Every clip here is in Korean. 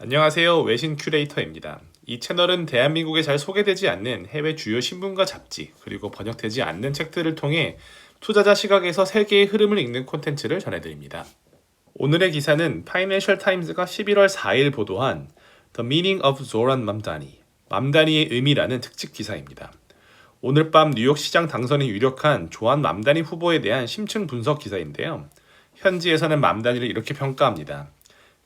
안녕하세요. 외신 큐레이터입니다. 이 채널은 대한민국에 잘 소개되지 않는 해외 주요 신문과 잡지, 그리고 번역되지 않는 책들을 통해 투자자 시각에서 세계의 흐름을 읽는 콘텐츠를 전해드립니다. 오늘의 기사는 파이낸셜 타임즈가 11월 4일 보도한 The Meaning of Zoran Mamdani, 맘다니의 의미라는 특집 기사입니다. 오늘 밤 뉴욕 시장 당선이 유력한 조한 맘다니 후보에 대한 심층 분석 기사인데요. 현지에서는 맘다니를 이렇게 평가합니다.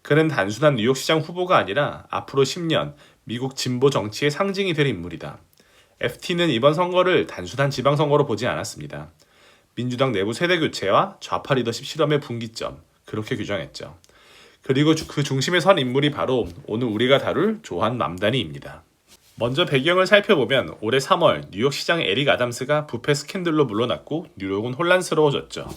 그는 단순한 뉴욕시장 후보가 아니라 앞으로 10년 미국 진보 정치의 상징이 될 인물이다. FT는 이번 선거를 단순한 지방선거로 보지 않았습니다. 민주당 내부 세대교체와 좌파 리더십 실험의 분기점, 그렇게 규정했죠. 그리고 그 중심에 선 인물이 바로 오늘 우리가 다룰 조한 맘다니입니다. 먼저 배경을 살펴보면 올해 3월 뉴욕시장 에릭 아담스가 부패 스캔들로 물러났고 뉴욕은 혼란스러워졌죠.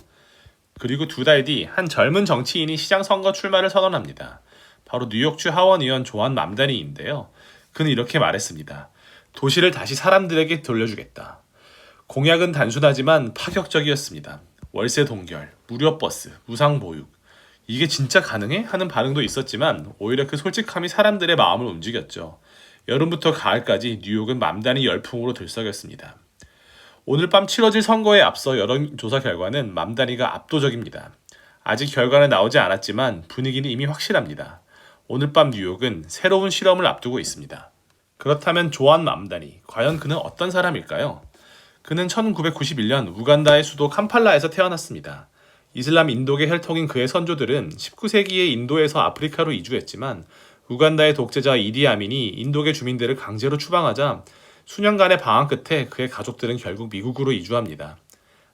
그리고 2달 뒤 한 젊은 정치인이 시장 선거 출마를 선언합니다. 바로 뉴욕주 하원 의원 조한 맘다니인데요. 그는 이렇게 말했습니다. 도시를 다시 사람들에게 돌려주겠다. 공약은 단순하지만 파격적이었습니다. 월세 동결, 무료 버스, 무상 보육. 이게 진짜 가능해? 하는 반응도 있었지만 오히려 그 솔직함이 사람들의 마음을 움직였죠. 여름부터 가을까지 뉴욕은 맘다니 열풍으로 들썩였습니다. 오늘 밤 치러질 선거에 앞서 여론조사 결과는 맘다니가 압도적입니다. 아직 결과는 나오지 않았지만 분위기는 이미 확실합니다. 오늘 밤 뉴욕은 새로운 실험을 앞두고 있습니다. 그렇다면 조한 맘다니, 과연 그는 어떤 사람일까요? 그는 1991년 우간다의 수도 캄팔라에서 태어났습니다. 이슬람 인도계 혈통인 그의 선조들은 19세기에 인도에서 아프리카로 이주했지만 우간다의 독재자 이디 아민이 인도계 주민들을 강제로 추방하자 수년간의 방황 끝에 그의 가족들은 결국 미국으로 이주합니다.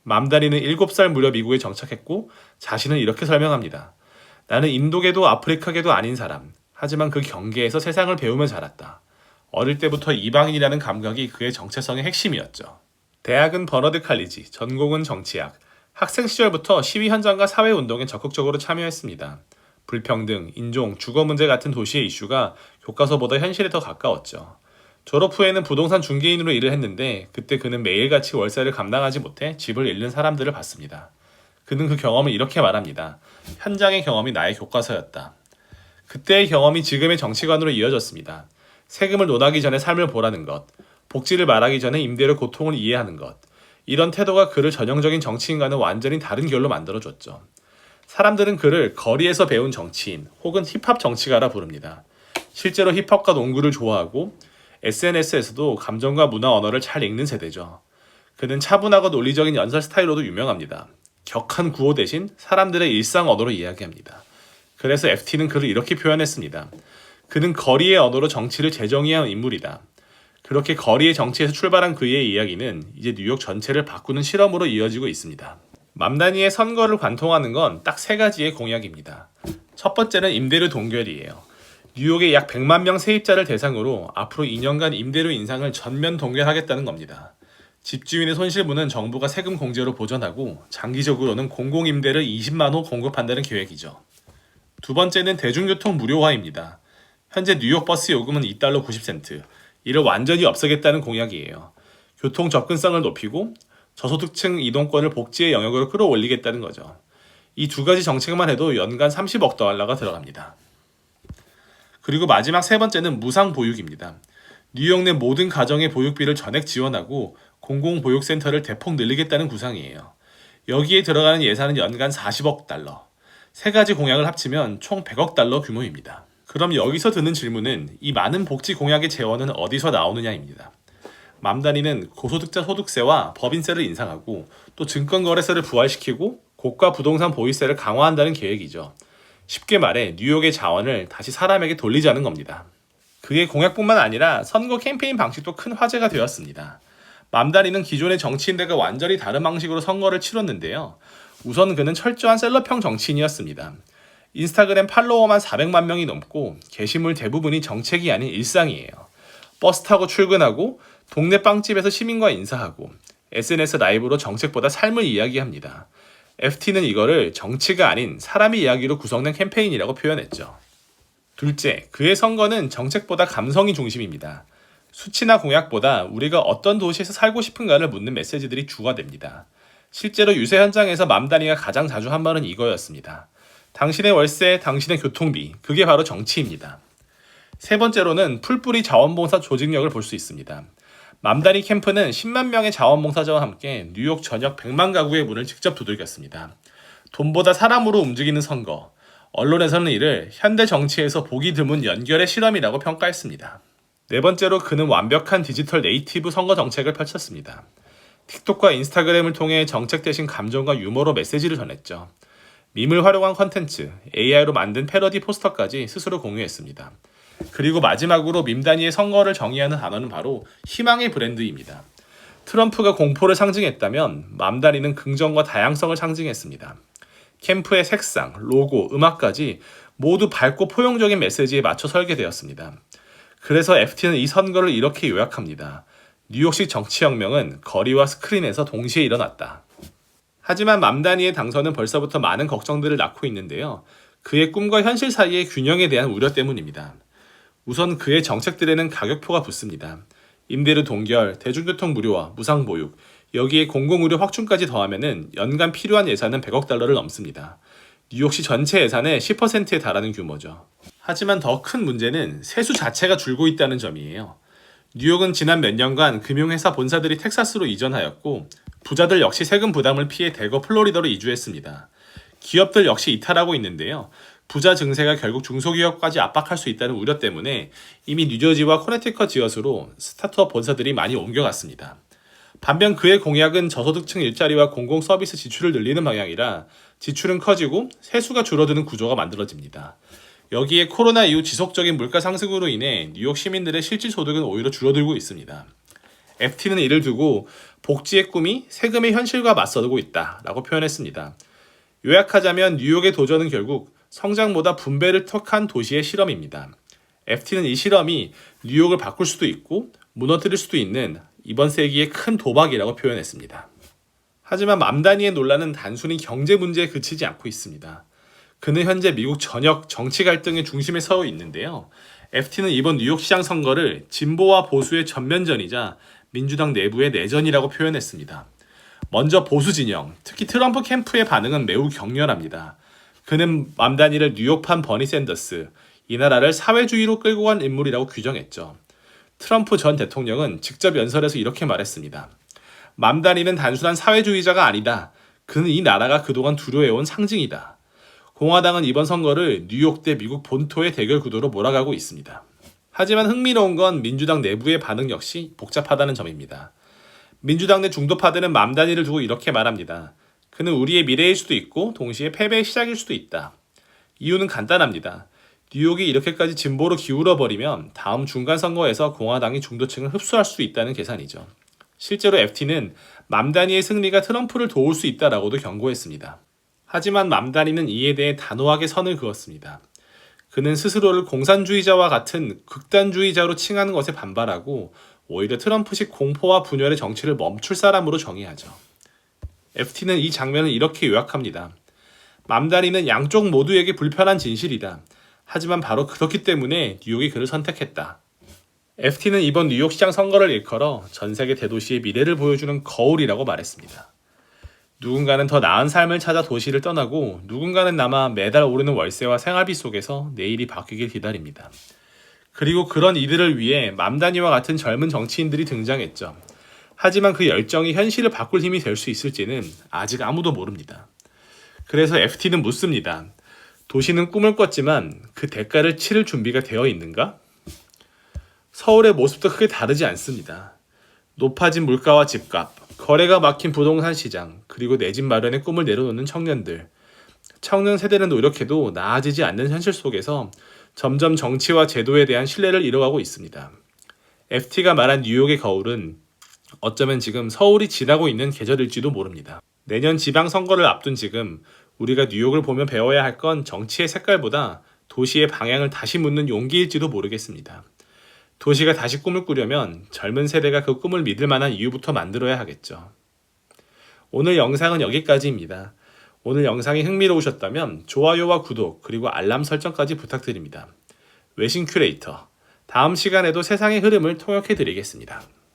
맘다니는 7살 무렵 미국에 정착했고 자신은 이렇게 설명합니다. 나는 인도계도 아프리카계도 아닌 사람. 하지만 그 경계에서 세상을 배우며 자랐다. 어릴 때부터 이방인이라는 감각이 그의 정체성의 핵심이었죠. 대학은 버너드 칼리지, 전공은 정치학. 학생 시절부터 시위 현장과 사회운동에 적극적으로 참여했습니다. 불평등, 인종, 주거 문제 같은 도시의 이슈가 교과서보다 현실에 더 가까웠죠. 졸업 후에는 부동산 중개인으로 일을 했는데 그때 그는 매일같이 월세를 감당하지 못해 집을 잃는 사람들을 봤습니다. 그는 그 경험을 이렇게 말합니다. 현장의 경험이 나의 교과서였다. 그때의 경험이 지금의 정치관으로 이어졌습니다. 세금을 논하기 전에 삶을 보라는 것, 복지를 말하기 전에 임대료의 고통을 이해하는 것, 이런 태도가 그를 전형적인 정치인과는 완전히 다른 결로 만들어줬죠. 사람들은 그를 거리에서 배운 정치인 혹은 힙합 정치가라 부릅니다. 실제로 힙합과 농구를 좋아하고 SNS에서도 감정과 문화 언어를 잘 읽는 세대죠. 그는 차분하고 논리적인 연설 스타일로도 유명합니다. 격한 구호 대신 사람들의 일상 언어로 이야기합니다. 그래서 FT는 그를 이렇게 표현했습니다. 그는 거리의 언어로 정치를 재정의한 인물이다. 그렇게 거리의 정치에서 출발한 그의 이야기는 이제 뉴욕 전체를 바꾸는 실험으로 이어지고 있습니다. 맘다니의 선거를 관통하는 건 딱 3가지의 공약입니다. 첫 번째는 임대료 동결이에요. 뉴욕의 약 100만 명 세입자를 대상으로 앞으로 2년간 임대료 인상을 전면 동결하겠다는 겁니다. 집주인의 손실분은 정부가 세금 공제로 보전하고 장기적으로는 공공임대를 20만 호 공급한다는 계획이죠. 두 번째는 대중교통 무료화입니다. 현재 뉴욕 버스 요금은 $2 90센트. 이를 완전히 없애겠다는 공약이에요. 교통 접근성을 높이고 저소득층 이동권을 복지의 영역으로 끌어올리겠다는 거죠. 이 2가지 정책만 해도 연간 $30억 들어갑니다. 그리고 마지막 3번째는 무상 보육입니다. 뉴욕 내 모든 가정의 보육비를 전액 지원하고 공공보육센터를 대폭 늘리겠다는 구상이에요. 여기에 들어가는 예산은 연간 $40억. 3가지 공약을 합치면 총 $100억 규모입니다. 그럼 여기서 드는 질문은 이 많은 복지 공약의 재원은 어디서 나오느냐입니다. 맘다니는 고소득자 소득세와 법인세를 인상하고 또 증권거래세를 부활시키고 고가 부동산 보유세를 강화한다는 계획이죠. 쉽게 말해 뉴욕의 자원을 다시 사람에게 돌리자는 겁니다. 그의 공약뿐만 아니라 선거 캠페인 방식도 큰 화제가 되었습니다. 맘다니는 기존의 정치인들과 완전히 다른 방식으로 선거를 치렀는데요. 우선 그는 철저한 셀럽형 정치인이었습니다. 인스타그램 팔로워만 400만 명이 넘고 게시물 대부분이 정책이 아닌 일상이에요. 버스 타고 출근하고 동네 빵집에서 시민과 인사하고 SNS 라이브로 정책보다 삶을 이야기합니다. FT는 이거를 정치가 아닌 사람의 이야기로 구성된 캠페인이라고 표현했죠. 둘째, 그의 선거는 정책보다 감성이 중심입니다. 수치나 공약보다 우리가 어떤 도시에서 살고 싶은가를 묻는 메시지들이 주가 됩니다. 실제로 유세 현장에서 맘다니가 가장 자주 한 말은 이거였습니다. 당신의 월세, 당신의 교통비, 그게 바로 정치입니다. 세 번째로는 풀뿌리 자원봉사 조직력을 볼 수 있습니다. 맘다니 캠프는 10만 명의 자원봉사자와 함께 뉴욕 전역 100만 가구의 문을 직접 두들겼습니다. 돈보다 사람으로 움직이는 선거, 언론에서는 이를 현대 정치에서 보기 드문 연결의 실험이라고 평가했습니다. 네 번째로 그는 완벽한 디지털 네이티브 선거 정책을 펼쳤습니다. 틱톡과 인스타그램을 통해 정책 대신 감정과 유머로 메시지를 전했죠. 밈을 활용한 컨텐츠, AI로 만든 패러디 포스터까지 스스로 공유했습니다. 그리고 마지막으로 밈단위의 선거를 정의하는 단어는 바로 희망의 브랜드입니다. 트럼프가 공포를 상징했다면 맘다니는 긍정과 다양성을 상징했습니다. 캠프의 색상, 로고, 음악까지 모두 밝고 포용적인 메시지에 맞춰 설계되었습니다. 그래서 FT는 이 선거를 이렇게 요약합니다. 뉴욕식 정치혁명은 거리와 스크린에서 동시에 일어났다. 하지만 맘다니의 당선은 벌써부터 많은 걱정들을 낳고 있는데요. 그의 꿈과 현실 사이의 균형에 대한 우려 때문입니다. 우선 그의 정책들에는 가격표가 붙습니다. 임대료 동결, 대중교통 무료화, 무상보육, 여기에 공공의료 확충까지 더하면 연간 필요한 예산은 100억 달러를 넘습니다. 뉴욕시 전체 예산의 10%에 달하는 규모죠. 하지만 더 큰 문제는 세수 자체가 줄고 있다는 점이에요. 뉴욕은 지난 몇 년간 금융회사 본사들이 텍사스로 이전하였고 부자들 역시 세금 부담을 피해 대거 플로리다로 이주했습니다. 기업들 역시 이탈하고 있는데요. 부자 증세가 결국 중소기업까지 압박할 수 있다는 우려 때문에 이미 뉴저지와 코네티컷 지역으로 스타트업 본사들이 많이 옮겨갔습니다. 반면 그의 공약은 저소득층 일자리와 공공서비스 지출을 늘리는 방향이라 지출은 커지고 세수가 줄어드는 구조가 만들어집니다. 여기에 코로나 이후 지속적인 물가 상승으로 인해 뉴욕 시민들의 실질 소득은 오히려 줄어들고 있습니다. FT는 이를 두고 복지의 꿈이 세금의 현실과 맞서고 있다라고 표현했습니다. 요약하자면 뉴욕의 도전은 결국 성장보다 분배를 턱한 도시의 실험입니다. FT는 이 실험이 뉴욕을 바꿀 수도 있고 무너뜨릴 수도 있는 이번 세기의 큰 도박이라고 표현했습니다. 하지만 맘다니의 논란은 단순히 경제 문제에 그치지 않고 있습니다. 그는 현재 미국 전역 정치 갈등의 중심에 서 있는데요. FT는 이번 뉴욕시장 선거를 진보와 보수의 전면전이자 민주당 내부의 내전이라고 표현했습니다. 먼저 보수 진영, 특히 트럼프 캠프의 반응은 매우 격렬합니다. 그는 맘다니를 뉴욕판 버니 샌더스, 이 나라를 사회주의로 끌고 간 인물이라고 규정했죠. 트럼프 전 대통령은 직접 연설에서 이렇게 말했습니다. 맘다니는 단순한 사회주의자가 아니다. 그는 이 나라가 그동안 두려워해온 상징이다. 공화당은 이번 선거를 뉴욕 대 미국 본토의 대결 구도로 몰아가고 있습니다. 하지만 흥미로운 건 민주당 내부의 반응 역시 복잡하다는 점입니다. 민주당 내 중도파들은 맘다니를 두고 이렇게 말합니다. 그는 우리의 미래일 수도 있고 동시에 패배의 시작일 수도 있다. 이유는 간단합니다. 뉴욕이 이렇게까지 진보로 기울어버리면 다음 중간선거에서 공화당이 중도층을 흡수할 수 있다는 계산이죠. 실제로 FT는 맘다니의 승리가 트럼프를 도울 수 있다라고도 경고했습니다. 하지만 맘다니는 이에 대해 단호하게 선을 그었습니다. 그는 스스로를 공산주의자와 같은 극단주의자로 칭하는 것에 반발하고 오히려 트럼프식 공포와 분열의 정치를 멈출 사람으로 정의하죠. FT는 이 장면을 이렇게 요약합니다. 맘다니는 양쪽 모두에게 불편한 진실이다. 하지만 바로 그렇기 때문에 뉴욕이 그를 선택했다. FT는 이번 뉴욕시장 선거를 일컬어 전 세계 대도시의 미래를 보여주는 거울이라고 말했습니다. 누군가는 더 나은 삶을 찾아 도시를 떠나고 누군가는 남아 매달 오르는 월세와 생활비 속에서 내일이 바뀌길 기다립니다. 그리고 그런 이들을 위해 맘다니와 같은 젊은 정치인들이 등장했죠. 하지만 그 열정이 현실을 바꿀 힘이 될 수 있을지는 아직 아무도 모릅니다. 그래서 FT는 묻습니다. 도시는 꿈을 꿨지만 그 대가를 치를 준비가 되어 있는가? 서울의 모습도 크게 다르지 않습니다. 높아진 물가와 집값, 거래가 막힌 부동산 시장, 그리고 내 집 마련의 꿈을 내려놓는 청년들. 청년 세대는 노력해도 나아지지 않는 현실 속에서 점점 정치와 제도에 대한 신뢰를 잃어가고 있습니다. FT가 말한 뉴욕의 거울은 어쩌면 지금 서울이 지나고 있는 계절일지도 모릅니다. 내년 지방선거를 앞둔 지금 우리가 뉴욕을 보며 배워야 할 건 정치의 색깔보다 도시의 방향을 다시 묻는 용기일지도 모르겠습니다. 도시가 다시 꿈을 꾸려면 젊은 세대가 그 꿈을 믿을 만한 이유부터 만들어야 하겠죠. 오늘 영상은 여기까지입니다. 오늘 영상이 흥미로우셨다면 좋아요와 구독 그리고 알람 설정까지 부탁드립니다. 외신 큐레이터, 다음 시간에도 세상의 흐름을 통역해 드리겠습니다.